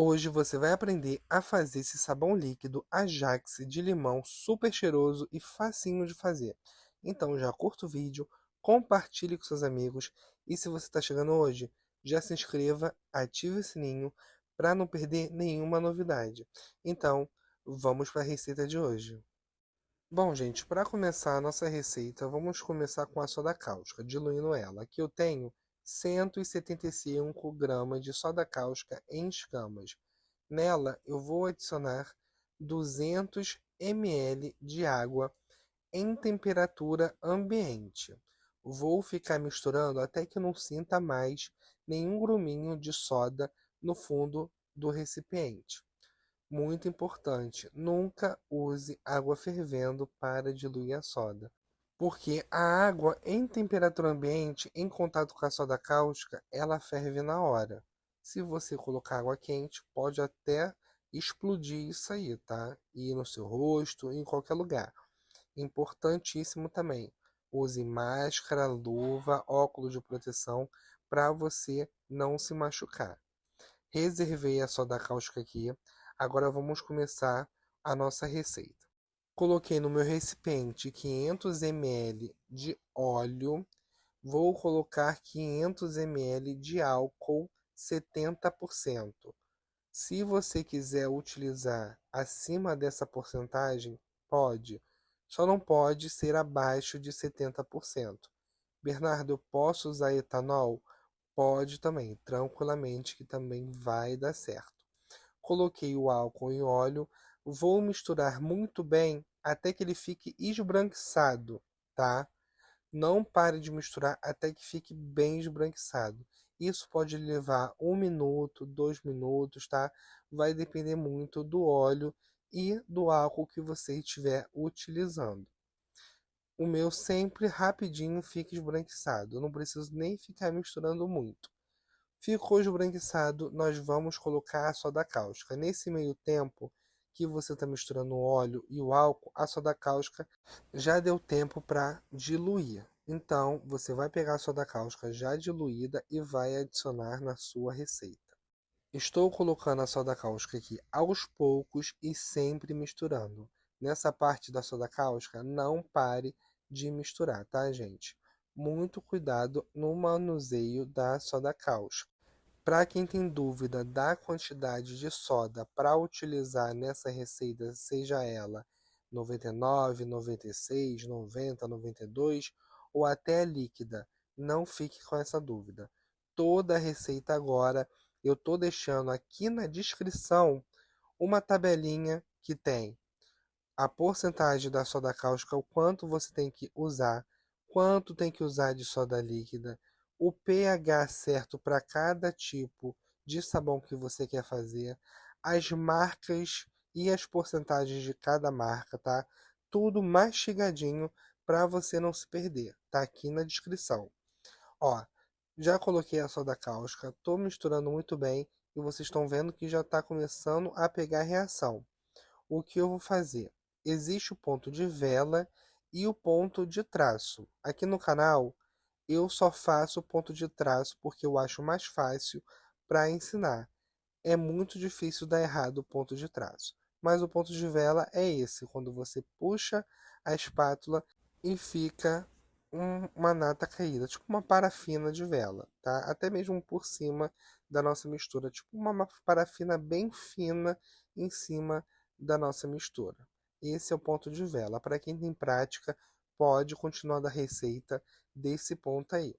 Hoje você vai aprender a fazer esse sabão líquido Ajax de limão super cheiroso e facinho de fazer. Então já curta o vídeo, compartilhe com seus amigos e se você está chegando hoje, já se inscreva, ative o sininho para não perder nenhuma novidade. Então, vamos para a receita de hoje. Bom, gente, para começar a nossa receita, vamos começar com a soda cáustica, diluindo ela. Aqui eu tenho 175 gramas de soda cáustica em escamas. Nela, eu vou adicionar 200 ml de água em temperatura ambiente. Vou ficar misturando até que não sinta mais nenhum gruminho de soda no fundo do recipiente. Muito importante, nunca use água fervendo para diluir a soda, porque a água em temperatura ambiente, em contato com a soda cáustica, ela ferve na hora. Se você colocar água quente, pode até explodir isso aí, tá? Ir no seu rosto, em qualquer lugar. Importantíssimo também, use máscara, luva, óculos de proteção para você não se machucar. Reservei a soda cáustica aqui. Agora vamos começar a nossa receita. Coloquei no meu recipiente 500 ml de óleo. Vou colocar 500 ml de álcool 70%. Se você quiser utilizar acima dessa porcentagem, pode. Só não pode ser abaixo de 70%. Bernardo, eu posso usar etanol? Pode também, tranquilamente, que também vai dar certo. Coloquei o álcool em óleo, vou misturar muito bem até que ele fique esbranquiçado, tá? Não pare de misturar até que fique bem esbranquiçado. Isso pode levar 1 minuto, 2 minutos, tá? Vai depender muito do óleo e do álcool que você estiver utilizando. O meu sempre rapidinho fica esbranquiçado. Eu não preciso nem ficar misturando muito. Ficou esbranquiçado, nós vamos colocar a soda cáustica. Nesse meio tempo que você está misturando o óleo e o álcool, a soda cáustica já deu tempo para diluir. Então, você vai pegar a soda cáustica já diluída e vai adicionar na sua receita. Estou colocando a soda cáustica aqui aos poucos e sempre misturando. Nessa parte da soda cáustica, não pare de misturar, tá, gente? Muito cuidado no manuseio da soda cáustica. Para quem tem dúvida da quantidade de soda para utilizar nessa receita, seja ela 99, 96, 90, 92 ou até líquida, não fique com essa dúvida. Toda a receita agora eu estou deixando aqui na descrição uma tabelinha que tem a porcentagem da soda cáustica, o quanto você tem que usar, quanto tem que usar de soda líquida, o pH certo para cada tipo de sabão que você quer fazer, as marcas e as porcentagens de cada marca, tá? Tudo mastigadinho para você não se perder, tá aqui na descrição. Ó, já coloquei a soda cáustica, estou misturando muito bem e vocês estão vendo que já está começando a pegar reação. O que eu vou fazer? Existe o ponto de vela e o ponto de traço. Aqui no canal eu só faço o ponto de traço porque eu acho mais fácil para ensinar. É muito difícil dar errado o ponto de traço. Mas o ponto de vela é esse, quando você puxa a espátula e fica uma nata caída, tipo uma parafina de vela, tá? Até mesmo por cima da nossa mistura, tipo uma parafina bem fina em cima da nossa mistura. Esse é o ponto de vela. Para quem tem prática, pode continuar da receita desse ponto aí.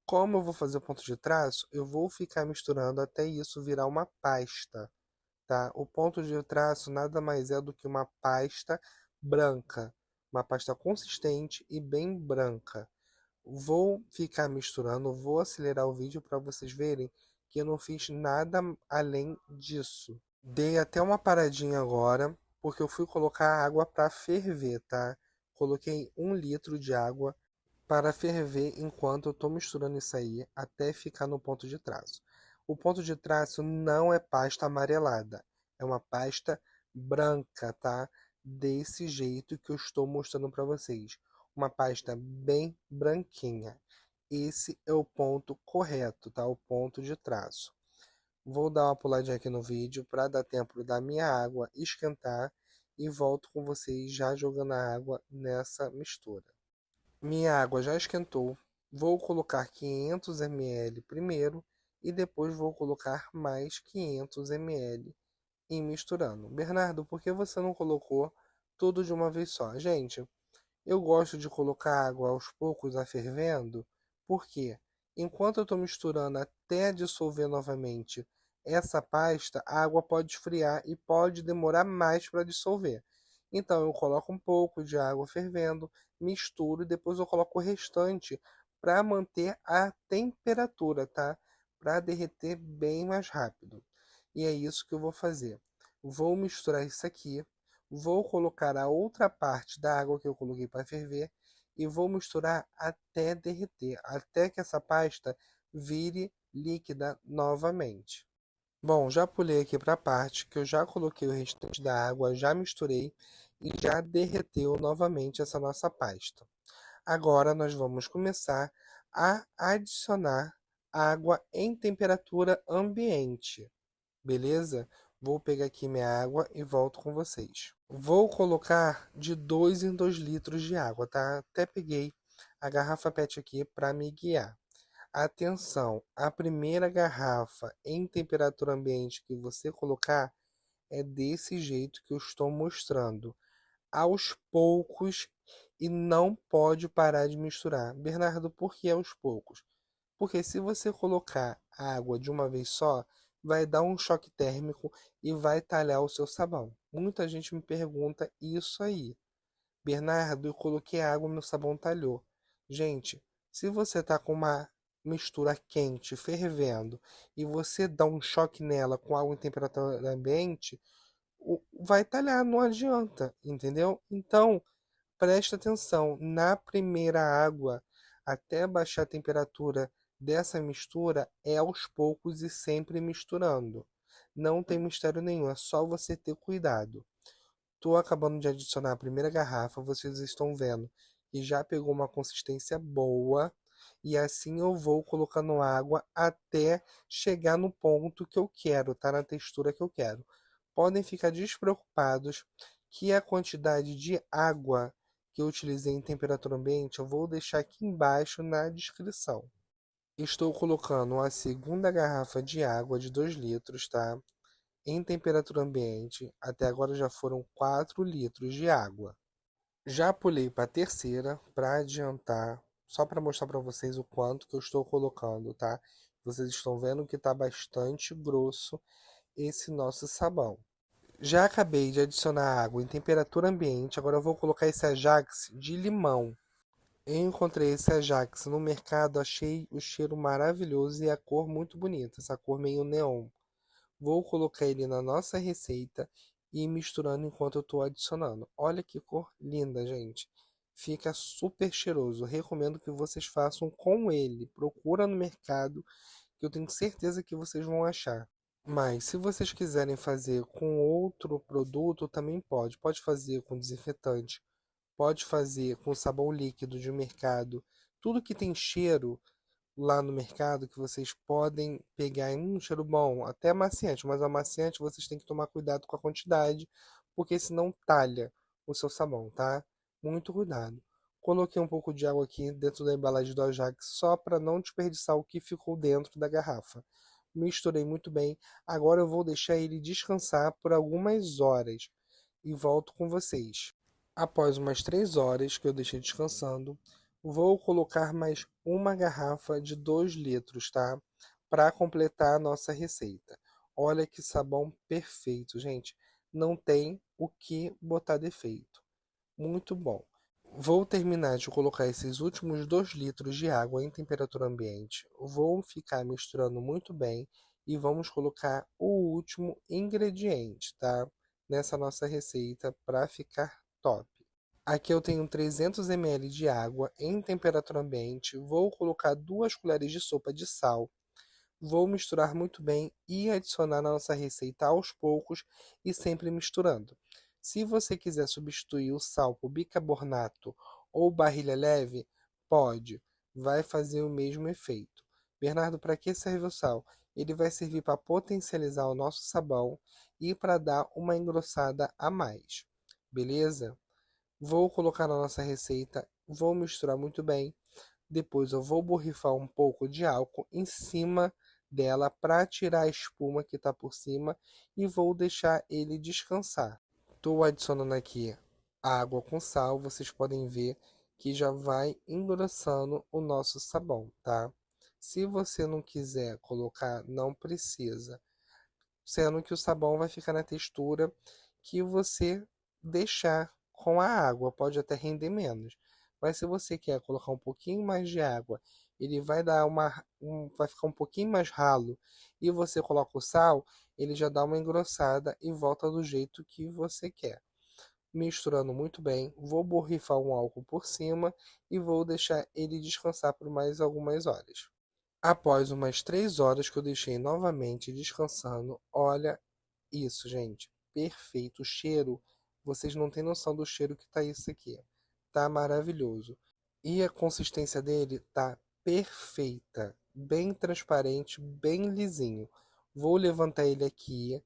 Como eu vou fazer o ponto de traço, eu vou ficar misturando até isso virar uma pasta, tá? O ponto de traço nada mais é do que uma pasta branca, uma pasta consistente e bem branca. Vou ficar misturando, vou acelerar o vídeo para vocês verem que eu não fiz nada além disso. Dei até uma paradinha agora, porque eu fui colocar água para ferver, tá? Coloquei 1 litro de água para ferver enquanto eu estou misturando isso aí até ficar no ponto de traço. O ponto de traço não é pasta amarelada, é uma pasta branca, tá? Desse jeito que eu estou mostrando para vocês. Uma pasta bem branquinha. Esse é o ponto correto, tá? O ponto de traço. Vou dar uma puladinha aqui no vídeo para dar tempo da minha água esquentar e volto com vocês já jogando a água nessa mistura. Minha água já esquentou. Vou colocar 500 ml primeiro e depois vou colocar mais 500 ml e misturando. Bernardo, por que você não colocou tudo de uma vez só? Gente, eu gosto de colocar água aos poucos a fervendo, porque enquanto eu estou misturando até dissolver novamente essa pasta, a água pode esfriar e pode demorar mais para dissolver. Então eu coloco um pouco de água fervendo, misturo e depois eu coloco o restante para manter a temperatura, tá? Para derreter bem mais rápido. E é isso que eu vou fazer. Vou misturar isso aqui. Vou colocar a outra parte da água que eu coloquei para ferver e vou misturar até derreter, até que essa pasta vire líquida novamente. Bom, já pulei aqui para a parte que eu já coloquei o restante da água, já misturei e já derreteu novamente essa nossa pasta. Agora nós vamos começar a adicionar água em temperatura ambiente. Beleza? Vou pegar aqui minha água e volto com vocês. Vou colocar de 2 em 2 litros de água, tá? Até peguei a garrafa PET aqui para me guiar. Atenção, a primeira garrafa em temperatura ambiente que você colocar é desse jeito que eu estou mostrando, aos poucos e não pode parar de misturar. Bernardo, por que aos poucos? Porque se você colocar água de uma vez só, vai dar um choque térmico e vai talhar o seu sabão. Muita gente me pergunta isso aí. Bernardo, eu coloquei água, meu sabão talhou. Gente, se você tá com uma mistura quente, fervendo, e você dá um choque nela com água em temperatura ambiente, vai talhar, não adianta, entendeu? Então, presta atenção, na primeira água, até baixar a temperatura dessa mistura, é aos poucos e sempre misturando. Não tem mistério nenhum, é só você ter cuidado. Estou acabando de adicionar a primeira garrafa, vocês estão vendo que já pegou uma consistência boa. E assim eu vou colocando água até chegar no ponto que eu quero, tá? Na textura que eu quero. Podem ficar despreocupados que a quantidade de água que eu utilizei em temperatura ambiente eu vou deixar aqui embaixo na descrição. Estou colocando a segunda garrafa de água de 2 litros, tá? Em temperatura ambiente, até agora já foram 4 litros de água. Já pulei para a terceira para adiantar, só para mostrar para vocês o quanto que eu estou colocando, tá? Vocês estão vendo que está bastante grosso esse nosso sabão. Já acabei de adicionar água em temperatura ambiente, agora eu vou colocar esse Ajax de limão. Eu encontrei esse Ajax no mercado, achei o cheiro maravilhoso e a cor muito bonita, essa cor meio neon. Vou colocar ele na nossa receita e ir misturando enquanto eu estou adicionando. Olha que cor linda, gente. Fica super cheiroso. Recomendo que vocês façam com ele. Procura no mercado que eu tenho certeza que vocês vão achar. Mas se vocês quiserem fazer com outro produto, também pode. Pode fazer com desinfetante, pode fazer com sabão líquido de mercado. Tudo que tem cheiro lá no mercado que vocês podem pegar em um cheiro bom, até amaciante, mas o amaciante vocês têm que tomar cuidado com a quantidade, porque senão talha o seu sabão, tá? Muito cuidado. Coloquei um pouco de água aqui dentro da embalagem do Ajax só para não desperdiçar o que ficou dentro da garrafa. Misturei muito bem. Agora eu vou deixar ele descansar por algumas horas e volto com vocês. Após umas 3 horas que eu deixei descansando, vou colocar mais uma garrafa de 2 litros, tá? Para completar a nossa receita. Olha que sabão perfeito, gente. Não tem o que botar defeito. Muito bom. Vou terminar de colocar esses últimos 2 litros de água em temperatura ambiente. Vou ficar misturando muito bem e vamos colocar o último ingrediente, tá? Nessa nossa receita para ficar top. Aqui eu tenho 300 ml de água em temperatura ambiente. Vou colocar 2 colheres de sopa de sal. Vou misturar muito bem e adicionar na nossa receita aos poucos e sempre misturando. Se você quiser substituir o sal por bicarbonato ou barrilha leve, pode, vai fazer o mesmo efeito. Bernardo, para que serve o sal? Ele vai servir para potencializar o nosso sabão e para dar uma engrossada a mais. Beleza? Vou colocar na nossa receita, vou misturar muito bem. Depois eu vou borrifar um pouco de álcool em cima dela para tirar a espuma que está por cima e vou deixar ele descansar. Estou adicionando aqui água com sal, vocês podem ver que já vai engrossando o nosso sabão, tá? Se você não quiser colocar, não precisa, sendo que o sabão vai ficar na textura que você deixar com a água, pode até render menos. Mas se você quer colocar um pouquinho mais de água, ele vai dar vai ficar um pouquinho mais ralo e você coloca o sal, ele já dá uma engrossada e volta do jeito que você quer. Misturando muito bem, vou borrifar um álcool por cima e vou deixar ele descansar por mais algumas horas. Após umas 3 horas que eu deixei novamente descansando, olha isso, gente. Perfeito. O cheiro, vocês não têm noção do cheiro que tá isso aqui. Tá maravilhoso. E a consistência dele tá perfeita. Bem transparente, bem lisinho. Vou levantar ele aqui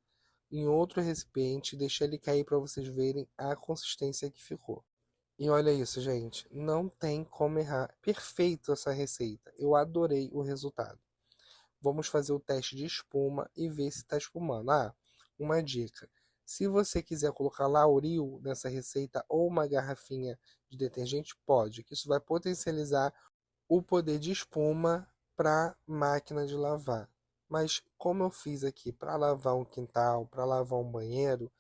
em outro recipiente e deixar ele cair para vocês verem a consistência que ficou. E olha isso, gente. Não tem como errar. Perfeito essa receita. Eu adorei o resultado. Vamos fazer o teste de espuma e ver se está espumando. Ah, uma dica. Se você quiser colocar Lauril nessa receita ou uma garrafinha de detergente, pode, que isso vai potencializar o poder de espuma para máquina de lavar. Mas como eu fiz aqui para lavar um quintal, para lavar um banheiro,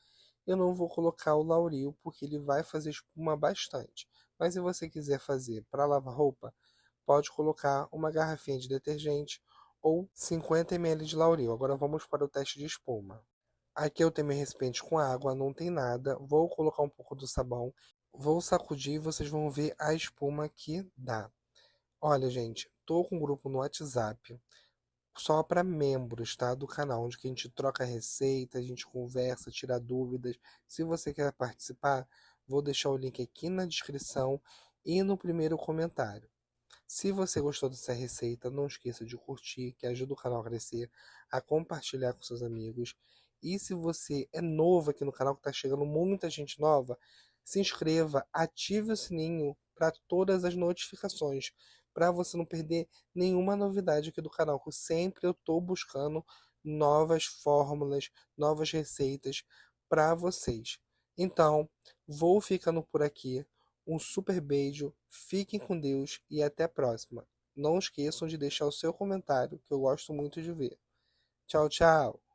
eu não vou colocar o Lauril porque ele vai fazer espuma bastante. Mas se você quiser fazer para lavar roupa, pode colocar uma garrafinha de detergente ou 50 ml de Lauril. Agora vamos para o teste de espuma. Aqui eu tenho meu recipiente com água, não tem nada. Vou colocar um pouco do sabão, vou sacudir e vocês vão ver a espuma que dá. Olha, gente, tô com um grupo no WhatsApp só para membros, tá, do canal, onde que a gente troca receita, a gente conversa, tira dúvidas. Se você quer participar, vou deixar o link aqui na descrição e no primeiro comentário. Se você gostou dessa receita, não esqueça de curtir, que ajuda o canal a crescer, a compartilhar com seus amigos. E se você é novo aqui no canal, que está chegando muita gente nova, se inscreva, ative o sininho para todas as notificações, para você não perder nenhuma novidade aqui do canal, que sempre eu estou buscando novas fórmulas, novas receitas para vocês. Então, vou ficando por aqui. Um super beijo, fiquem com Deus e até a próxima. Não esqueçam de deixar o seu comentário, que eu gosto muito de ver. Tchau, tchau!